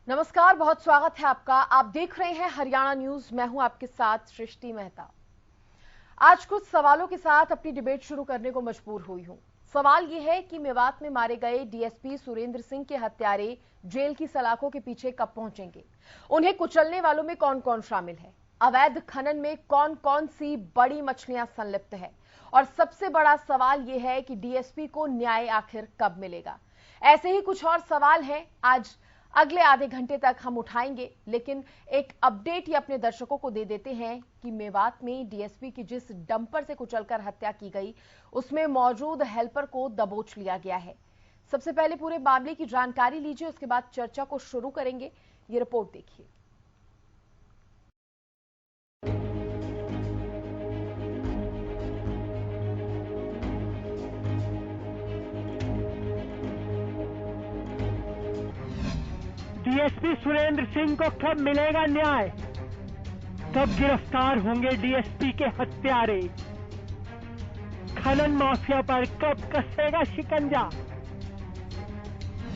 नमस्कार, बहुत स्वागत है आपका। आप देख रहे हैं हरियाणा न्यूज। मैं हूं आपके साथ सृष्टि मेहता। आज कुछ सवालों के साथ अपनी डिबेट शुरू करने को मजबूर हुई हूं। सवाल यह है कि मेवात में मारे गए डीएसपी सुरेंद्र सिंह के हत्यारे जेल की सलाखों के पीछे कब पहुंचेंगे? उन्हें कुचलने वालों में कौन कौन शामिल है? अवैध खनन में कौन कौन सी बड़ी मछलियां संलिप्त है? और सबसे बड़ा सवाल यह है कि डीएसपी को न्याय आखिर कब मिलेगा? ऐसे ही कुछ और सवाल हैं, आज अगले आधे घंटे तक हम उठाएंगे। लेकिन एक अपडेट ही अपने दर्शकों को दे देते हैं कि मेवात में डीएसपी की जिस डंपर से कुचलकर हत्या की गई, उसमें मौजूद हेल्पर को दबोच लिया गया है। सबसे पहले पूरे मामले की जानकारी लीजिए, उसके बाद चर्चा को शुरू करेंगे। ये रिपोर्ट देखिए। डीएसपी सुरेंद्र सिंह को कब मिलेगा न्याय? कब गिरफ्तार होंगे डीएसपी के हत्यारे? खनन माफिया पर कब कसेगा शिकंजा?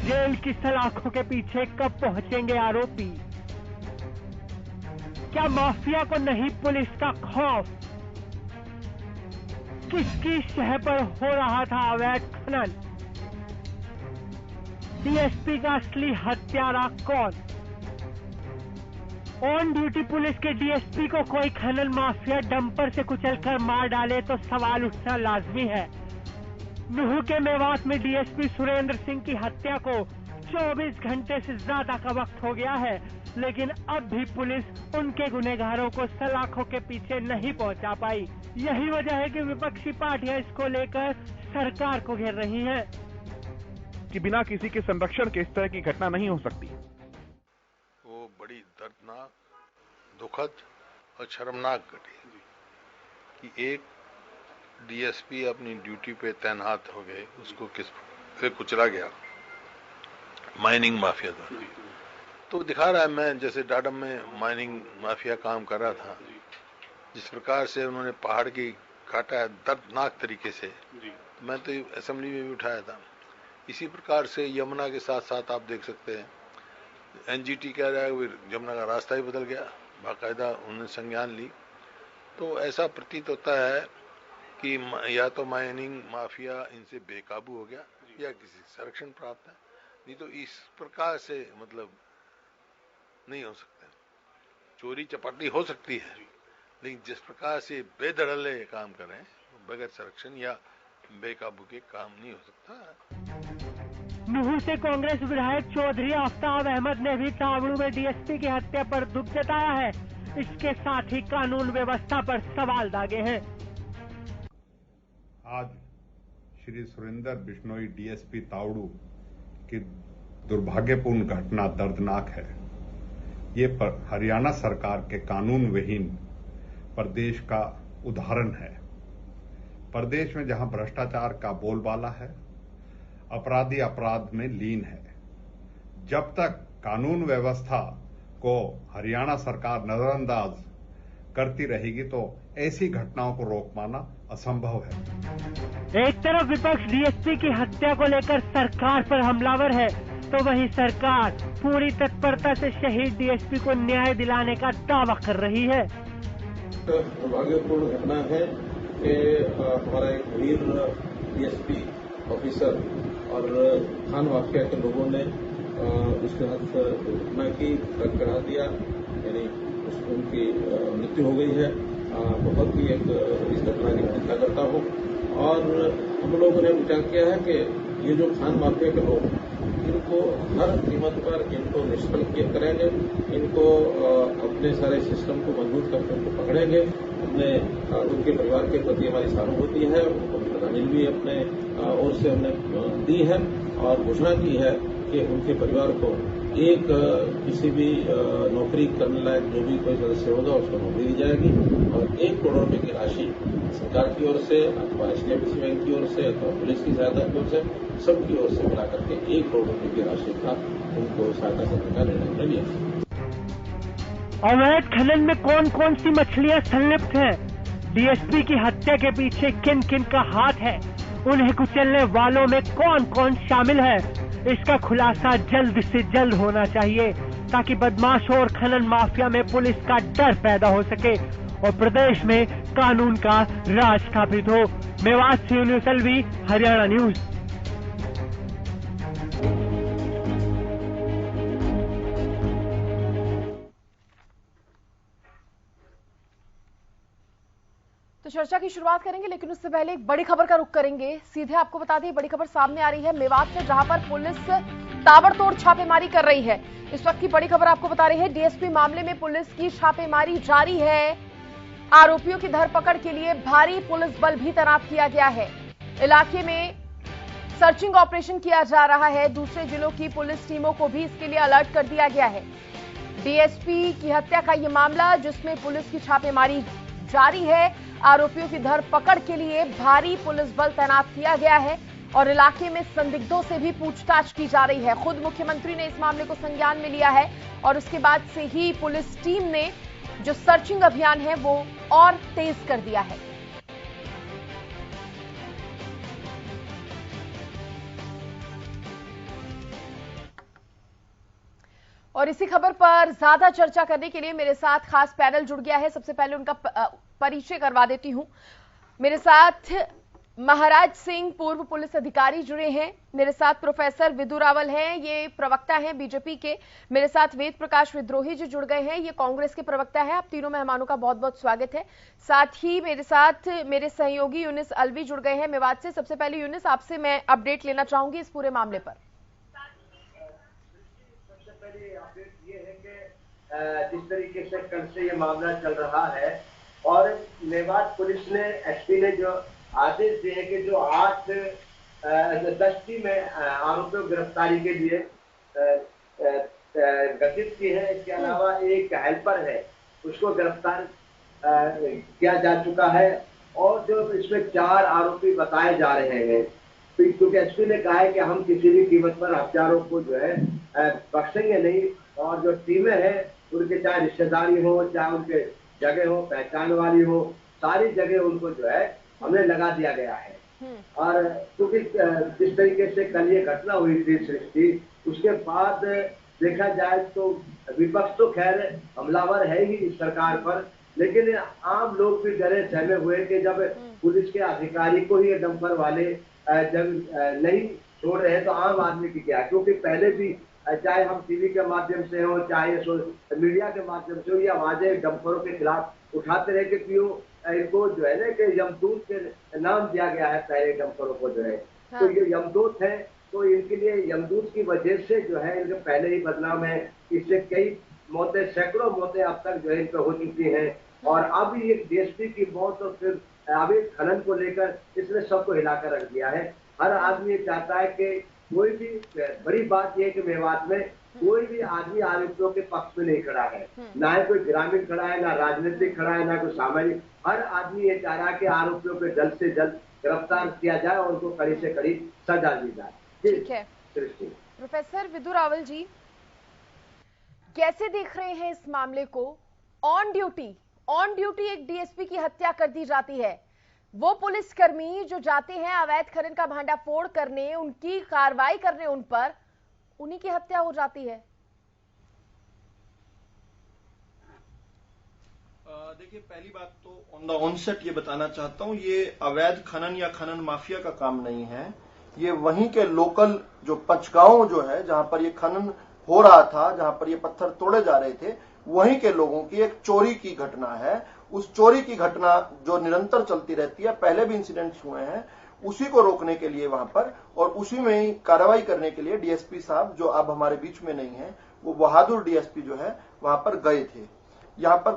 जेल की सलाखों के पीछे कब पहुंचेंगे आरोपी? क्या माफिया को नहीं पुलिस का खौफ? किसकी शह पर हो रहा था अवैध खनन? डीएसपी का असली हत्यारा कौन? ऑन ड्यूटी पुलिस के डीएसपी को कोई खनन माफिया डंपर से कुचलकर मार डाले तो सवाल उठना लाजमी है। नुह के मेवात में डीएसपी सुरेंद्र सिंह की हत्या को 24 घंटे से ज्यादा का वक्त हो गया है, लेकिन अब भी पुलिस उनके गुनहगारों को सलाखों के पीछे नहीं पहुंचा पाई। यही वजह है कि विपक्षी पार्टियां इसको लेकर सरकार को घेर रही हैं कि बिना किसी के संरक्षण के इस तरह की घटना नहीं हो सकती। वो बड़ी दर्दनाक, दुखद और शर्मनाक घटना कि एक डीएसपी अपनी ड्यूटी पे तैनात हो गए, उसको किस से कुचला गया माइनिंग माफिया द्वारा। तो दिखा रहा है, मैं जैसे डाडम में माइनिंग माफिया काम कर रहा था, जिस प्रकार से उन्होंने पहाड़ की काटा है दर्दनाक तरीके से, मैं तो असेंबली में भी उठाया था। इसी प्रकार से यमुना के साथ साथ आप देख सकते हैं, एनजीटी कह रहा है यमुना का रास्ता ही बदल गया, बाकायदा उन्होंने संज्ञान ली। तो ऐसा प्रतीत होता है कि या तो माइनिंग माफिया इनसे बेकाबू हो गया या किसी संरक्षण प्राप्त है, नहीं तो इस प्रकार से मतलब नहीं हो सकता। चोरी चपाटी हो सकती है, लेकिन जिस प्रकार से बेधड़ल्ले काम कर रहे हैं, बगैर संरक्षण या बेकाबू के काम नहीं हो सकता। नुह से कांग्रेस विधायक चौधरी आफ्ताब अहमद ने भी तावड़ू में डीएसपी की हत्या पर दुख जताया है। इसके साथ ही कानून व्यवस्था पर सवाल दागे हैं। आज श्री सुरेंद्र बिश्नोई डीएसपी तावड़ू की दुर्भाग्यपूर्ण घटना दर्दनाक है। ये हरियाणा सरकार के कानून विहीन प्रदेश का उदाहरण है। प्रदेश में जहां भ्रष्टाचार का बोलबाला है, अपराधी अपराध में लीन है, जब तक कानून व्यवस्था को हरियाणा सरकार नजरअंदाज करती रहेगी तो ऐसी घटनाओं को रोक पाना असंभव है। एक तरफ विपक्ष डीएसपी की हत्या को लेकर सरकार पर हमलावर है, तो वहीं सरकार पूरी तत्परता से शहीद डीएसपी को न्याय दिलाने का दावा कर रही है। दुर्भाग्यपूर्ण घटना है कि हमारा एक वीर डीएसपी ऑफिसर और खान माफिया के लोगों ने उसके साथ घटना की ट्रक चढ़ा दिया, यानी उनकी मृत्यु हो गई है। बहुत ही एक इस घटना की चिंता करता हूँ और हम लोगों ने विचार किया है कि ये जो खान माफिया के लोग, इनको हर कीमत पर इनको निष्फल करेंगे, इनको अपने सारे सिस्टम को मजबूत करके उनको पकड़ेंगे। हमने उनके परिवार के प्रति हमारी सहानुभूति है, उनको श्रद्धांजलि भी अपने ओर से हमने दी है और घोषणा की है कि उनके परिवार को एक किसी भी नौकरी करने लायक जो भी कोई सदस्य होगा उसको नौकरी दी जाएगी और 1 करोड़ रुपए की राशि सरकार की ओर से अथवा एचडीएफसी बैंक की ओर से अथवा पुलिस की सहायता की ओर से सबकी ओर से मिला करके 1 करोड़ रुपए की राशि का उनको सहायता करने का निर्णय हमने लिया। अवैध खनन में कौन कौन सी मछलियां संलिप्त हैं? डीएसपी की हत्या के पीछे किन किन का हाथ है? उन्हें कुचलने वालों में कौन कौन शामिल है? इसका खुलासा जल्द से जल्द होना चाहिए ताकि बदमाशों और खनन माफिया में पुलिस का डर पैदा हो सके और प्रदेश में कानून का राज स्थापित हो। मेवात से यूनुस अलवी, हरियाणा न्यूज। तो चर्चा की शुरुआत करेंगे, लेकिन उससे पहले एक बड़ी खबर का रुख करेंगे। सीधे आपको बता दें, बड़ी खबर सामने आ रही है मेवात से, जहां पर पुलिस ताबड़तोड़ छापेमारी कर रही है। इस वक्त की बड़ी खबर आपको बता रही है, डीएसपी मामले में पुलिस की छापेमारी जारी है। आरोपियों की धरपकड़ के लिए भारी पुलिस बल भी तैनात किया गया है। इलाके में सर्चिंग ऑपरेशन किया जा रहा है। दूसरे जिलों की पुलिस टीमों को भी इसके लिए अलर्ट कर दिया गया है। डीएसपी की हत्या का यह मामला, जिसमें पुलिस की छापेमारी जारी है। आरोपियों की धरपकड़ के लिए भारी पुलिस बल तैनात किया गया है और इलाके में संदिग्धों से भी पूछताछ की जा रही है। खुद मुख्यमंत्री ने इस मामले को संज्ञान में लिया है और उसके बाद से ही पुलिस टीम ने जो सर्चिंग अभियान है वो और तेज कर दिया है। और इसी खबर पर ज्यादा चर्चा करने के लिए मेरे साथ खास पैनल जुड़ गया है। सबसे पहले उनका परिचय करवा देती हूं। मेरे साथ महाराज सिंह, पूर्व पुलिस अधिकारी, जुड़े हैं। मेरे साथ प्रोफेसर विदु रावल हैं, ये प्रवक्ता हैं बीजेपी के। मेरे साथ वेद प्रकाश विद्रोही जी जुड़ गए हैं, ये कांग्रेस के प्रवक्ता हैं। आप तीनों मेहमानों का बहुत बहुत स्वागत है। साथ ही मेरे साथ मेरे सहयोगी यूनुस अलवी जुड़ गए हैं मेवात से। सबसे पहले यूनुस, आपसे मैं अपडेट लेना चाहूंगी इस पूरे मामले पर। सबसे पहले अपडेट ये है कि जिस तरीके से कल से ये मामला चल रहा है और मेवात पुलिस ने, एसपी ने जो आदेश दिए कि जो 10 टीमें आरोपियों की गिरफ्तारी के लिए गठित की है। इसके अलावा एक हेल्पर है, उसको गिरफ्तार किया जा चुका है और जो इसमें 4 आरोपी बताए जा रहे हैं। क्योंकि एसपी ने कहा है कि हम किसी भी कीमत पर हत्यारों को जो है बख्शेंगे नहीं और जो टीमें हैं उनके चाहे रिश्तेदारी हो, चाहे उनके जगह हो, पहचान वाली हो, सारी जगह उनको जो है हमने लगा दिया गया है। और क्योंकि जिस तरीके से कल ये घटना हुई थी सृष्टि, उसके बाद देखा जाए तो विपक्ष तो खैर हमलावर है ही इस सरकार पर, लेकिन आम लोग भी डरे सहमे हुए कि जब पुलिस के अधिकारी को ही डंपर वाले जब नहीं छोड़ रहे तो आम आदमी की क्या। क्योंकि पहले भी चाहे हम टीवी के माध्यम से हो, चाहे मीडिया के माध्यम से हो, ये आवाजें डंपरों के खिलाफ उठाते रहे कि क्यों इनको जो है ना कि यमदूत के नाम दिया गया है पहले डंपरों को जो है। हाँ। तो ये यमदूत है, तो इनके लिए यमदूत की वजह से जो है इनके पहले ही बदनाम है। इससे कई मौतें, सैकड़ों मौतें अब तक जो है इन पर हो चुकी हैं और अब ये डीएसपी की मौत और फिर अभी खनन को लेकर इसने सबको हिलाकर रख दिया है। हर आदमी ये चाहता है कि कोई भी, बड़ी बात यह है कि मेवात में कोई भी आदमी आरोपियों के पक्ष में नहीं खड़ा है, ना ही कोई ग्रामीण खड़ा है, ना राजनीतिक खड़ा है, ना कोई सामाजिक। हर आदमी ये चाह रहा है कि आरोपियों को जल्द से जल्द गिरफ्तार किया जाए और उनको कड़ी से कड़ी सजा दी जाए। ठीक है प्रोफेसर विदु रावल जी, कैसे देख रहे हैं इस मामले को? ऑन ड्यूटी एक डीएसपी की हत्या कर दी जाती है। वो पुलिसकर्मी जो जाते हैं अवैध खनन का भांडाफोड़ करने, उनकी कार्रवाई करने उन पर, उन्हीं की हत्या हो जाती है। देखिए, पहली बात तो ऑन द ऑनसेट ये बताना चाहता हूं, ये अवैध खनन या खनन माफिया का काम नहीं है। ये वहीं के लोकल जो पचगांव जो है, जहां पर ये खनन हो रहा था, जहां पर ये पत्थर तोड़े जा रहे थे, वहीं के लोगों की एक चोरी की घटना है। उस चोरी की घटना जो निरंतर चलती रहती है, पहले भी इंसिडेंट्स हुए हैं, उसी को रोकने के लिए वहां पर और उसी में ही कार्रवाई करने के लिए डीएसपी साहब, जो अब हमारे बीच में नहीं है, वो बहादुर डीएसपी जो है वहां पर गए थे। यहाँ पर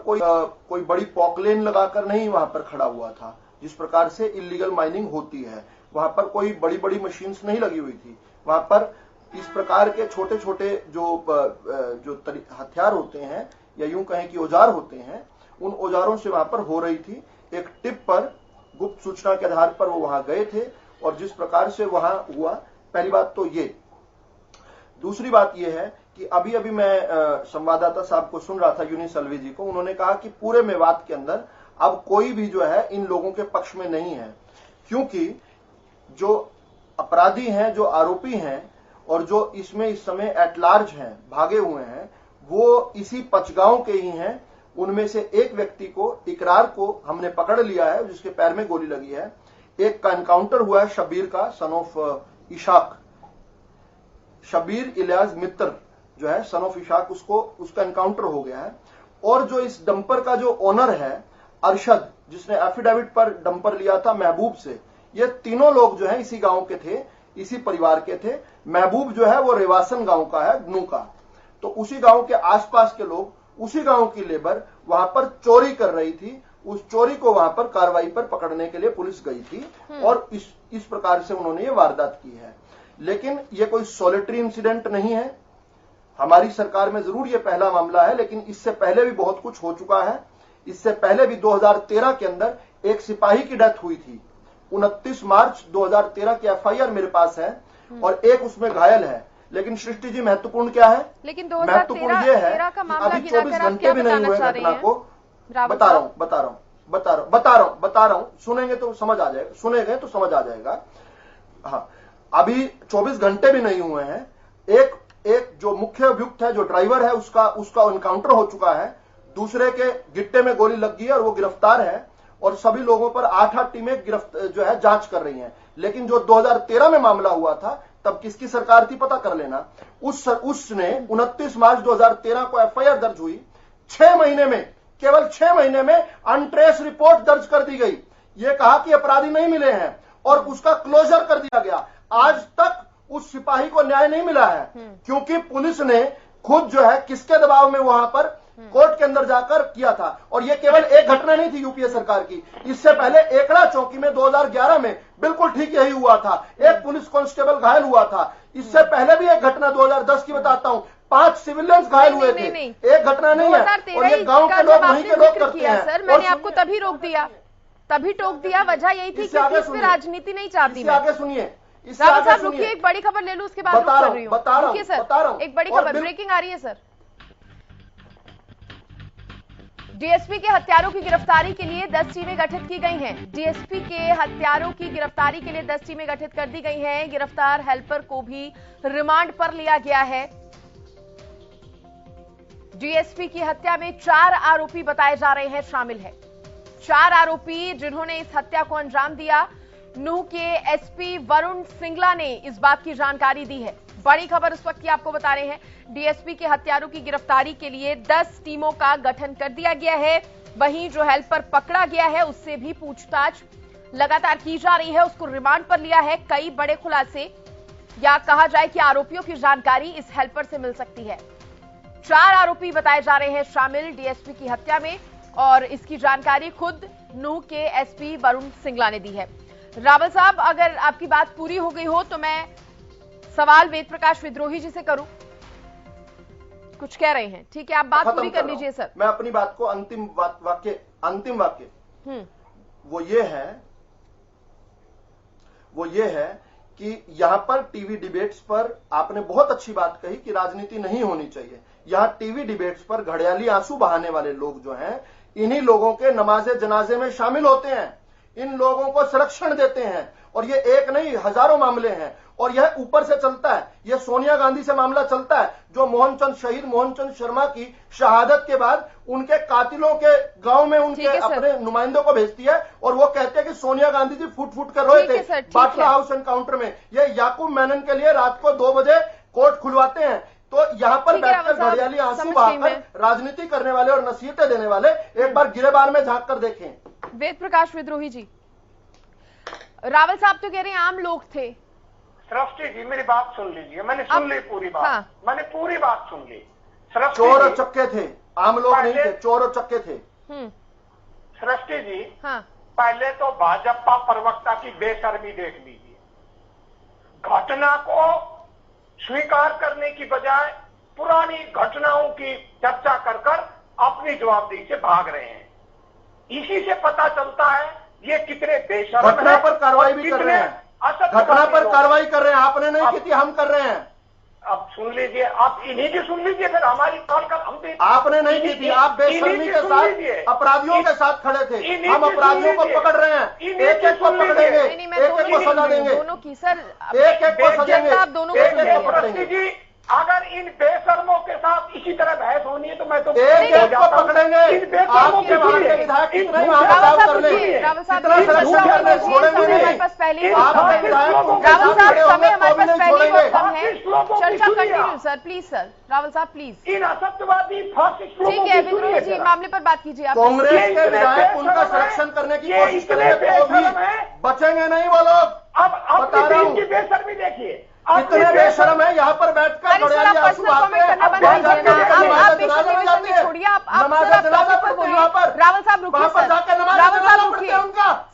कोई बड़ी पॉकलेन लगाकर नहीं वहां पर खड़ा हुआ था, जिस प्रकार से इलीगल माइनिंग होती है। वहां पर कोई बड़ी बड़ी मशीन्स नहीं लगी हुई थी। वहां पर इस प्रकार के छोटे छोटे जो हथियार होते हैं या यूं कहें कि औजार होते हैं, उन औजारों से वहां पर हो रही थी। एक टिप पर, गुप्त सूचना के आधार पर वो वहां गए थे और जिस प्रकार से वहां हुआ, पहली बात तो ये। दूसरी बात ये है कि अभी अभी मैं संवाददाता साहब को सुन रहा था, यूनुस अलवी जी को, उन्होंने कहा कि पूरे मेवात के अंदर अब कोई भी जो है इन लोगों के पक्ष में नहीं है, क्योंकि जो अपराधी हैं, जो आरोपी हैं, और जो इसमें इस समय एट लार्ज हैं, भागे हुए हैं, वो इसी पचगांव के ही हैं। उनमें से एक व्यक्ति को, इकरार को हमने पकड़ लिया है, जिसके पैर में गोली लगी है। एक का एनकाउंटर हुआ है शबीर का, सन ऑफ इशाक, शबीर इलियास मित्र जो है सन ऑफ इशाक, उसका एनकाउंटर हो गया है। और जो इस डंपर का जो ओनर है अरशद, जिसने एफिडेविट पर डंपर लिया था महबूब से, ये तीनों लोग जो है इसी गांव के थे, इसी परिवार के थे। महबूब जो है वो रेवासन गांव का है, गनू का। तो उसी गांव के आसपास के लोग, उसी गांव की लेबर वहां पर चोरी कर रही थी। उस चोरी को वहां पर कार्रवाई पर पकड़ने के लिए पुलिस गई थी और इस प्रकार से उन्होंने ये वारदात की है। लेकिन ये कोई सॉलिटरी इंसिडेंट नहीं है। हमारी सरकार में जरूर ये पहला मामला है, लेकिन इससे पहले भी बहुत कुछ हो चुका है। इससे पहले भी 2013 के अंदर एक सिपाही की डेथ हुई थी। 29 मार्च 2013 की एफआईआर मेरे पास है और एक उसमें घायल है। लेकिन सृष्टि जी महत्वपूर्ण क्या है? लेकिन महत्वपूर्ण ये है कि अभी 24 घंटे भी नहीं हुए घटना को। बता रहा हूं, सुनेंगे तो समझ आ जाएगा, सुनेंगे तो समझ आ जाएगा। हाँ, अभी 24 घंटे भी नहीं हुए हैं। एक जो मुख्य अभियुक्त है, जो ड्राइवर है, उसका एनकाउंटर हो चुका है। दूसरे के गिट्टे में गोली लग गई है और वो गिरफ्तार है। और सभी लोगों पर 8 टीमें जो है जांच कर रही हैं। लेकिन जो 2013 में मामला हुआ था, तब किसकी सरकार थी पता कर लेना। उसने 29 मार्च 2013 को एफआईआर दर्ज हुई। 6 महीने में, केवल 6 महीने में अनट्रेस रिपोर्ट दर्ज कर दी गई। ये कहा कि अपराधी नहीं मिले हैं और उसका क्लोजर कर दिया गया। आज तक उस सिपाही को न्याय नहीं मिला है, क्योंकि पुलिस ने खुद जो है किसके दबाव में वहां पर कोर्ट के अंदर जाकर किया था। और ये केवल एक घटना नहीं थी यूपीए सरकार की। इससे पहले एकड़ा चौकी में 2011 में बिल्कुल ठीक यही हुआ था। एक पुलिस कांस्टेबल घायल हुआ था। इससे पहले भी एक घटना 2010 की बताता हूं, 5 सिविलियंस घायल हुए थे। एक घटना नहीं है। और ये गांव के लोग वहीं के लोग करते हैं। सर, मैंने आपको तभी रोक दिया, तभी टोक दिया। वजह यही थी कि इसमें राजनीति नहीं चाहती। आगे सुनिए, रावत साहब रुकिए, एक बड़ी खबर ले लूं, उसके बाद बता रहा हूं सर, एक बड़ी खबर ब्रेकिंग आ रही है सर। डीएसपी के हत्यारों की गिरफ्तारी के लिए 10 टीमें गठित की गई हैं। डीएसपी के हत्यारों की गिरफ्तारी के लिए 10 टीमें गठित कर दी गई हैं। गिरफ्तार हेल्पर को भी रिमांड पर लिया गया है। डीएसपी की हत्या में 4 आरोपी बताए जा रहे हैं शामिल है। 4 आरोपी जिन्होंने इस हत्या को अंजाम दिया। नूह के एसपी वरुण सिंगला ने इस बात की जानकारी दी है। बड़ी खबर इस वक्त की आपको बता रहे हैं, डीएसपी के हत्यारों की गिरफ्तारी के लिए 10 टीमों का गठन कर दिया गया है। वहीं जो हेल्पर पकड़ा गया है उससे भी पूछताछ लगातार की जा रही है, उसको रिमांड पर लिया है। कई बड़े खुलासे या कहा जाए कि आरोपियों की जानकारी इस हेल्पर से मिल सकती है। 4 आरोपी बताए जा रहे हैं शामिल डीएसपी की हत्या में और इसकी जानकारी खुद नूह के एसपी वरुण सिंगला ने दी है। रावल साहब, अगर आपकी बात पूरी हो गई हो तो मैं सवाल वेद प्रकाश विद्रोही जी से करूं। कुछ कह रहे हैं, ठीक है, आप बात पूरी कर लीजिए सर। मैं अपनी बात को अंतिम वाक्य वो ये है कि यहां पर टीवी डिबेट्स पर आपने बहुत अच्छी बात कही कि राजनीति नहीं होनी चाहिए। यहां टीवी डिबेट्स पर घड़ियाली आंसू बहाने वाले लोग जो हैं, इन्हीं लोगों के नमाजे जनाजे में शामिल होते हैं, इन लोगों को संरक्षण देते हैं। और ये एक नहीं, हजारों मामले हैं और यह ऊपर से चलता है। यह सोनिया गांधी से मामला चलता है, जो शहीद मोहनचंद शर्मा की शहादत के बाद उनके कातिलों के गांव में उनके अपने नुमाइंदों को भेजती है और वो कहते हैं कि सोनिया गांधी जी फुट फुट कर रोए थे बाटला हाउस एनकाउंटर में। ये याकूब मेनन के लिए रात को 2 बजे कोर्ट खुलवाते हैं। तो यहाँ पर बैठकर घड़ियाली आंसू बहाकर राजनीति करने वाले और नसीहतें देने वाले एक बार गिरेबान में झांक कर देखें। वेद प्रकाश विद्रोही जी, रावल साहब तो कह रहे हैं आम लोग थे। सृष्टि जी, मेरी बात सुन लीजिए, मैंने सुन ली पूरी बात। हाँ। मैंने पूरी बात सुन ली। चोर और चक्के थे, आम लोग नहीं थे, चोर और चक्के थे। सृष्टि जी, हाँ। पहले तो भाजपा प्रवक्ता की बेशर्मी देख लीजिए। घटना को स्वीकार करने की बजाय पुरानी घटनाओं की चर्चा कर अपनी जवाबदेही से भाग रहे हैं। इसी से पता चलता है ये कितने बेशर्म घटना पर कार्रवाई भी कर रहे हैं, घटना पर कार्रवाई कर रहे हैं। आपने नहीं की थी, हम कर रहे हैं। अब सुन लीजिए, आप इन्हीं की सुन लीजिए, फिर हमारी कॉल का हम आपने नहीं की थी, आप बेशर्मी के साथ अपराधियों के साथ खड़े थे। हम अपराधियों को पकड़ रहे हैं, एक एक को पकड़ेंगे, एक एक को सजा देंगे, दोनों की सर, एक एक को सजेंगे, आप दोनों को पकड़ेंगे। अगर इन बेशर्मों के साथ इसी तरह बहस होनी है तो मैं तो एक एक को पकड़ेंगे। आपके वहां के विधायक कितने वहां पे दाव कर लेंगे, कितना सिलेक्शन करने छोड़ेंगे नहीं। हमारे पास पहले ही आप विधायक रावल साहब, समय हमारे पास पहले ही बहुत कम है, चर्चा continue sir, please sir, Rawal साहब प्लीज। इन असत्यवादी फासिस्ट ठीक है विद्रोही जी, मामले पर बात कीजिए आप। कांग्रेस के विधायक उनका संरक्षण करने की कोशिश करेंगे तो भी बचेंगे नहीं वो लोग। अब बता रहा हूँ, इनकी बेशर्मी देखिए, कितने बेशरम है यहाँ पर बैठकर आप रावल साहब रुकिए,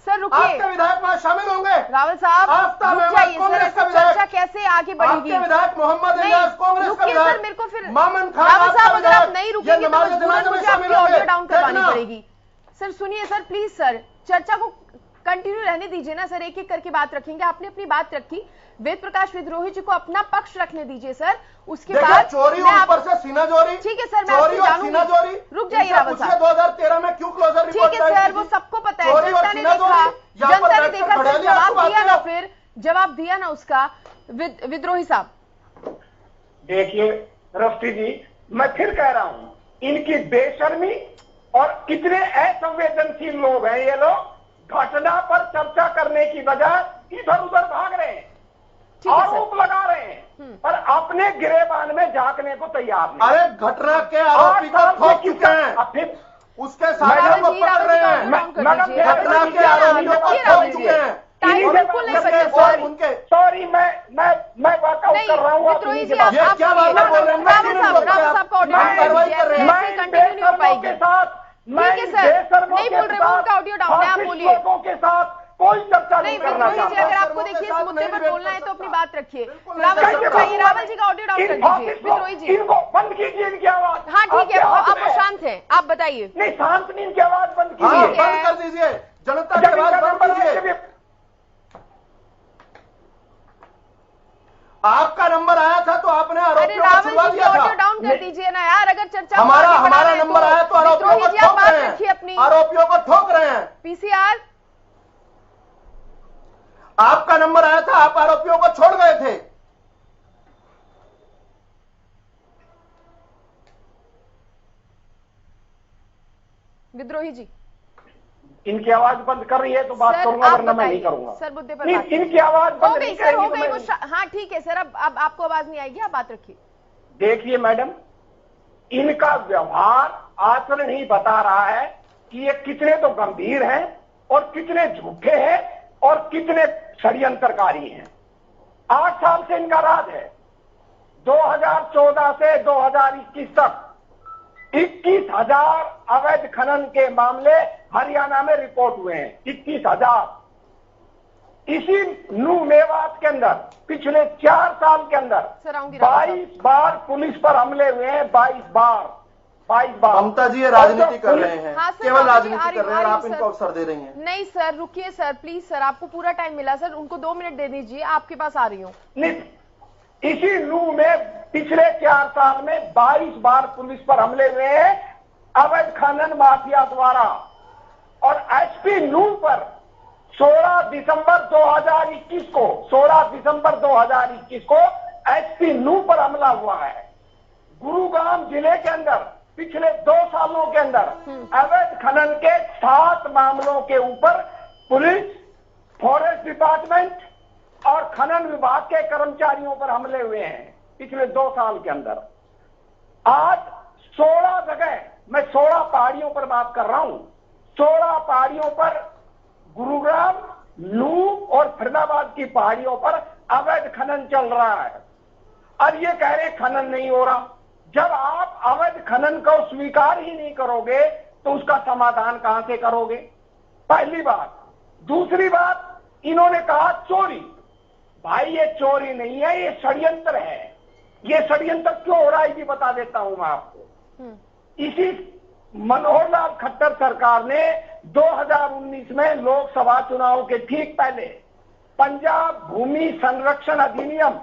सर रुकिए, विधायक वहाँ शामिल होंगे। रावल साहब चर्चा कैसे आगे बढ़ेगी? विधायक मोहम्मद इलियास कांग्रेस का विधायक, सर मेरे को फिर मामन खान, रावल साहब अगर आप नहीं रुकेंगे तो मजबूरन मुझे आपकी ऑडियो होंगे। डाउन करवानी पड़ेगी। सर सुनिए सर, प्लीज सर, चर्चा को कंटिन्यू रहने दीजिए ना सर, एक एक करके बात रखेंगे। आपने अपनी बात रखी, वेद प्रकाश विद्रोही जी को अपना पक्ष रखने दीजिए सर, उसके बाद चोरी ऊपर से सीना चोरी। ठीक है सर, मैं आपसे जानूंगी, रुक जाइए रावल साहब। 2013 में क्यों क्लोजर रिपोर्ट? ठीक है सर, वो सबको पता है, जनता ने देखा, जनता ने देखा सर, जवाब दिया ना, फिर जवाब दिया ना उसका। विद्रोही साहब देखिए रफ्ती जी, मैं फिर कह रहा हूं, इनकी बेशर्मी और कितने असंवेदनशील लोग हैं ये लोग। घटना पर चर्चा करने की बजाय इधर उधर भाग रहे हैं, आरोप लगा रहे हैं, पर अपने गिरेबान में झांकने को तैयार नहीं। अरे घटना के आरोपी को ठोक चुके हैं, फिर उसके साथ को पकड़ रहे हैं। घटना के आरोपियों को ठोक चुके हैं। सॉरी, मैं वर्कआउट कर रहा हूँ। विद्रोही जी आप क्या बात बोल रहे हैं? रावल साहब का ऑडियो कंटिन्यू नहीं हो पाएगी। ठीक है सर, नहीं बोल रहे, वो उनका ऑडियो डाउन है, आप बोलिए। लोगों के साथ कोई चर्चा नहीं करना विद्रोही जी, अगर आपको देखिए इस मुद्दे पर बोलना है तो अपनी बात रखिए। रावल जी का ऑडियो डाउन कर दीजिए। विद्रोही जी इनको बंद कीजिए, इनकी आवाज। हाँ ठीक है, आप शांत हैं, आप बताइए। नहीं, शांत नहीं, इनकी आवाज बंद कीजिए, कीजिए, बंद कर दीजिए, जनता की आवाज बंद कीजिए। आपका नंबर आया था तो आपने आरोपियों को छुड़वा दिया था। डाउन कर दीजिए ना यार, अगर चर्चा हमारा नंबर आया तो आरोपियों को ठोक रहे हैं, आरोपियों को ठोक रहे हैं। पीसीआर आपका नंबर आया था, आप आरोपियों को छोड़ गए थे। विद्रोही जी इनकी आवाज बंद कर रही है तो बात करूंगा, वरना मैं नहीं करूंगा सर। मुद्दे पर इनकी आवाज हो गई सर, हो गई वो। हाँ ठीक है सर, अब आपको आवाज नहीं आएगी, आप बात रखिए। देखिए मैडम, इनका व्यवहार आचरण ही बता रहा है कि ये कितने तो गंभीर हैं और कितने झूठे हैं और कितने षड्यंत्रकारी हैं। 8 साल से इनका राज है। 2014 से 2021 तक 21,000 अवैध खनन के मामले हरियाणा में रिपोर्ट हुए हैं। 21,000। इसी नू मेवात के अंदर पिछले 4 साल के अंदर 22 बार पुलिस पर हमले हुए हैं। 22 बार। ममता जी ये राजनीति कर रहे हैं। हाँ, केवल राजनीति कर रहे हैं और आप इनको अवसर दे रही हैं। नहीं सर, रुकिए सर, प्लीज सर, आपको पूरा टाइम मिला सर, उनको 2 मिनट दे दीजिए, आपके पास आ रही हूँ। इसी नू में पिछले 4 साल में 22 बार पुलिस पर हमले हुए हैं अवैध खनन माफिया द्वारा। और एसपी नू पर 16 दिसंबर 2021 को एसपी नू पर हमला हुआ है। गुरुग्राम जिले के अंदर पिछले 2 सालों के अंदर अवैध खनन के 7 मामलों के ऊपर पुलिस, फॉरेस्ट डिपार्टमेंट और खनन विभाग के कर्मचारियों पर हमले हुए हैं पिछले 2 साल के अंदर। आज 16 जगह, मैं 16 पहाड़ियों पर बात कर रहा हूं, 16 पहाड़ियों पर, गुरुग्राम, नू और फरीदाबाद की पहाड़ियों पर अवैध खनन चल रहा है। और ये कह रहे खनन नहीं हो रहा। जब आप अवैध खनन को स्वीकार ही नहीं करोगे तो उसका समाधान कहां से करोगे? पहली बात। दूसरी बात, इन्होंने कहा चोरी। भाई ये चोरी नहीं है, ये षड्यंत्र है। ये षड्यंत्र क्यों हो रहा है ये बता देता हूं मैं आपको। इसी मनोहर लाल खट्टर सरकार ने 2019 में लोकसभा चुनाव के ठीक पहले पंजाब भूमि संरक्षण अधिनियम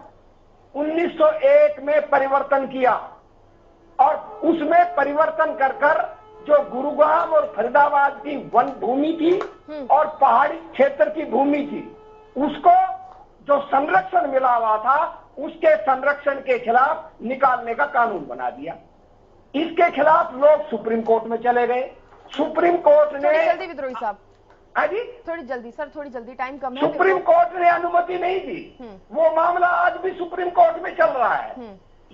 1901 में परिवर्तन किया और उसमें परिवर्तन कर कर जो गुरुग्राम और फरीदाबाद की वन भूमि थी और पहाड़ी क्षेत्र की भूमि थी, उसको जो संरक्षण मिला हुआ था उसके संरक्षण के खिलाफ निकालने का कानून बना दिया। इसके खिलाफ लोग सुप्रीम कोर्ट में चले गए। सुप्रीम कोर्ट ने जल्दी विद्रोही साहब, जी थोड़ी जल्दी सर, थोड़ी जल्दी, टाइम कम है। सुप्रीम कोर्ट ने अनुमति नहीं दी। वो मामला आज भी सुप्रीम कोर्ट में चल रहा है।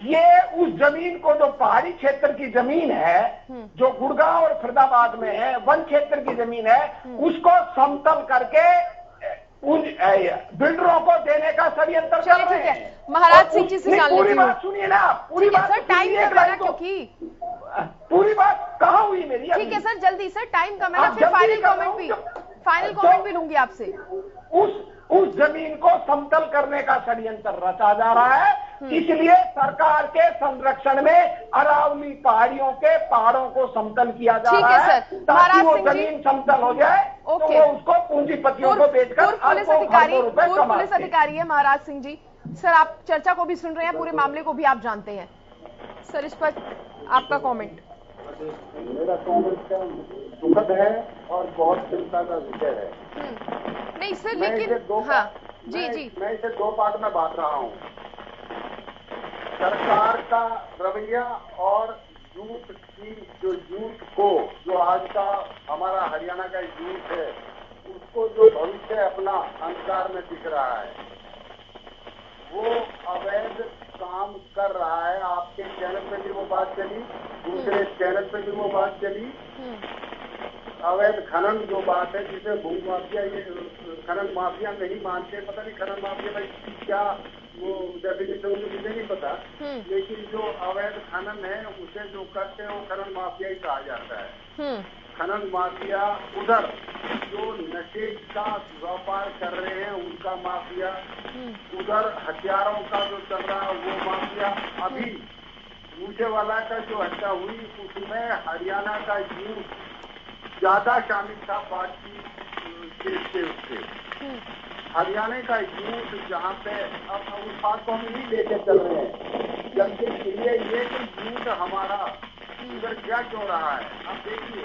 ये उस जमीन को, जो पहाड़ी क्षेत्र की जमीन है, जो गुड़गांव और फरीदाबाद में है, वन क्षेत्र की जमीन है, उसको समतल करके उन बिल्डरों को देने का षड्यंत्र कर रहे हैं। महाराज सिंह जी से जान पूरी बात सुनिए ना, पूरी बात सर, टाइम कम है ना, क्योंकि पूरी बात कहाँ हुई मेरी? ठीक है सर, जल्दी सर, टाइम कम है ना, फिर फाइनल कमेंट भी लूंगी आपसे। उस जमीन को समतल करने का षड्यंत्र रचा जा रहा है, इसलिए सरकार के संरक्षण में अरावली पहाड़ियों के पहाड़ों को समतल किया जा रहा है, ताकि वो जमीन समतल हो जाए तो वो उसको पूंजीपतियों को बेचकर पुलिस अधिकारी है महाराज सिंह जी। सर, आप चर्चा को भी सुन रहे हैं, पूरे मामले को भी आप जानते हैं। सर, इस पर आपका कॉमेंट। मेरा कॉमेंट दुखद है और बहुत चिंता का विषय है। नहीं सर, लेकिन हाँ जी मैं इसे दो पार्ट में बांट रहा हूँ। सरकार का रवैया और यूथ की, जो आज का हमारा हरियाणा का यूथ है, उसको जो भविष्य अपना अंधकार में दिख रहा है, वो अवैध काम कर रहा है। आपके चैनल पे भी वो बात चली, दूसरे चैनल पे भी वो बात चली। अवैध खनन जो बात है, जिसे भूमि माफिया, ये खनन माफिया नहीं मानते, पता नहीं खनन माफिया भाई क्या वो डेफिनेशन मुझे नहीं पता, लेकिन जो अवैध खनन है उसे जो करते हैं वो खनन माफिया ही कहा जाता है। खनन माफिया, उधर जो नशे का व्यापार कर रहे हैं उनका माफिया, उधर हथियारों का जो चल रहा है वो माफिया। अभी मूसेवाला का जो हत्या हुई उसमें हरियाणा का यूथ ज्यादा शामिल था पार्टी के उससे। हरियाणा का यूथ जहाँ पे अब उस बात को हम नहीं लेके चल रहे हैं, जबकि ये कि यूथ हमारा उधर क्या क्यों रहा है। अब देखिए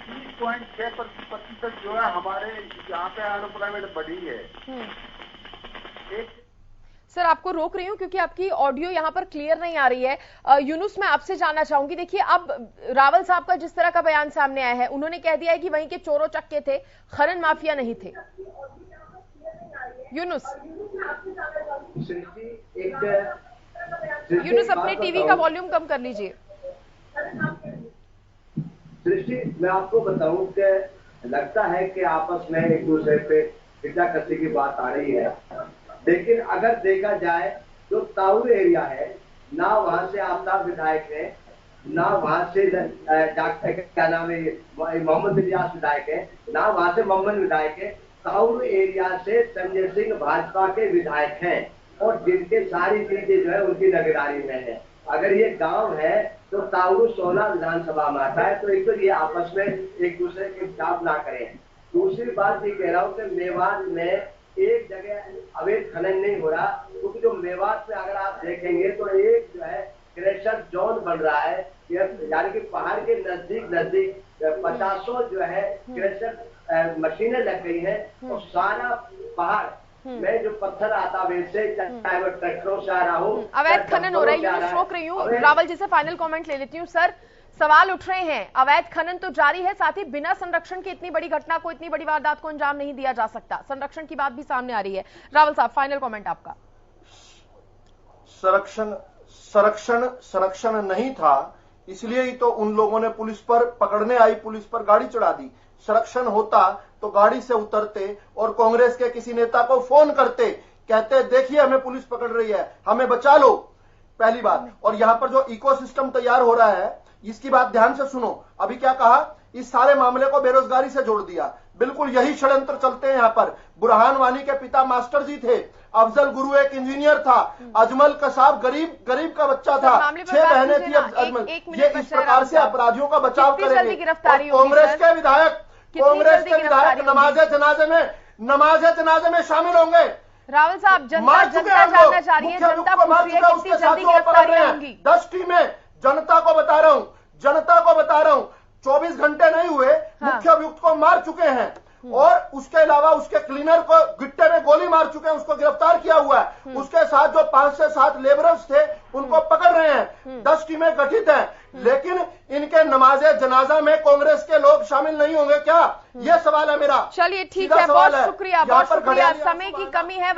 30.6% जो है हमारे यहाँ पे अनएम्प्लॉयमेंट बढ़ी है। सर, आपको रोक रही हूँ क्योंकि आपकी ऑडियो यहाँ पर क्लियर नहीं आ रही है। यूनुस, मैं आपसे जानना चाहूंगी, देखिए अब रावल साहब का जिस तरह का बयान सामने आया है, उन्होंने कह दिया है कि वहीं के चोरों चक्के थे, खनन माफिया नहीं थे। यूनुस, अपने टीवी का वॉल्यूम कम कर लीजिए। सृष्टि, मैं आपको बताऊं कि लगता है कि आपस में एक दूसरे पे खिंचाखर्ची की बात आ रही है, लेकिन अगर देखा जाए जो ताउड़ एरिया है, ना वहां से आफ्ताब विधायक है, ना वहां से डॉक्टर क्या नाम है मोहम्मद इलियास विधायक है, ना वहां से मोहम्मद विधायक है। ताउड़ एरिया से संजय सिंह भाजपा के विधायक हैं और जिनके सारी चीजें जो है उनकी निगरानी में है। अगर ये गांव है तो ताउड़ 16 विधानसभा में आता है, तो एक तो ये आपस में एक दूसरे के खिलाफ ना करें। दूसरी बात ये कह रहा हूँ कि मेवात में एक जगह अवैध खनन नहीं हो रहा, क्योंकि जो मेवात में अगर आप देखेंगे तो एक जो है क्रेशर जोन बन रहा है, यानी कि पहाड़ के नजदीक 50 जो है क्रेशर मशीनें लग गई हैं, तो सारा पहाड़ में जो पत्थर आता वैसे, चाहे वो ट्रैक्टरों से आ रहा हो, अवैध खनन हो रहा है। रोक रही हूँ, रावल जी से फाइनल कमेंट ले लेती हूँ। सर, सवाल उठ रहे हैं, अवैध खनन तो जारी है, साथ ही बिना संरक्षण के इतनी बड़ी घटना को, इतनी बड़ी वारदात को अंजाम नहीं दिया जा सकता। संरक्षण की बात भी सामने आ रही है। रावल साहब, फाइनल कमेंट आपका। संरक्षण नहीं था, इसलिए ही तो उन लोगों ने पुलिस पर, पकड़ने आई पुलिस पर गाड़ी चढ़ा दी। संरक्षण होता तो गाड़ी से उतरते और कांग्रेस के किसी नेता को फोन करते, कहते देखिए हमें पुलिस पकड़ रही है, हमें बचा लो। पहली बात। और यहां पर जो इकोसिस्टम तैयार हो रहा है, इसकी बात ध्यान से सुनो। अभी क्या कहा, इस सारे मामले को बेरोजगारी से जोड़ दिया। बिल्कुल यही षड्यंत्र चलते हैं यहाँ पर। बुरहान वानी के पिता मास्टर जी थे, अफजल गुरु एक इंजीनियर था, अजमल कसाब गरीब का बच्चा था, 6 बहनें थी अजमल। ये इस प्रकार से अपराधियों का बचाव करेंगे। कांग्रेस के विधायक नमाज जनाजे में शामिल होंगे। रावल साहब, जनता मार चुके जनता हैं जानना चाह रही है, जनता पूछ रही है कितनी जल्दी गिरफ्तारियां होंगी। 10 टीमें, जनता को बता रहा हूं 24 घंटे नहीं हुए, मुख्य अभियुक्त को मार चुके हैं और उसके अलावा उसके क्लीनर को गिट्टे में गोली मार चुके हैं, उसको गिरफ्तार किया हुआ है। उसके साथ जो 5 से 7 लेबरर्स थे उनको पकड़ रहे हैं। 10 टीमें गठित हैं, लेकिन इनके नमाजे जनाजा में कांग्रेस के लोग शामिल नहीं होंगे क्या? ये सवाल है मेरा। चलिए ठीक है, बहुत शुक्रिया, समय की कमी है।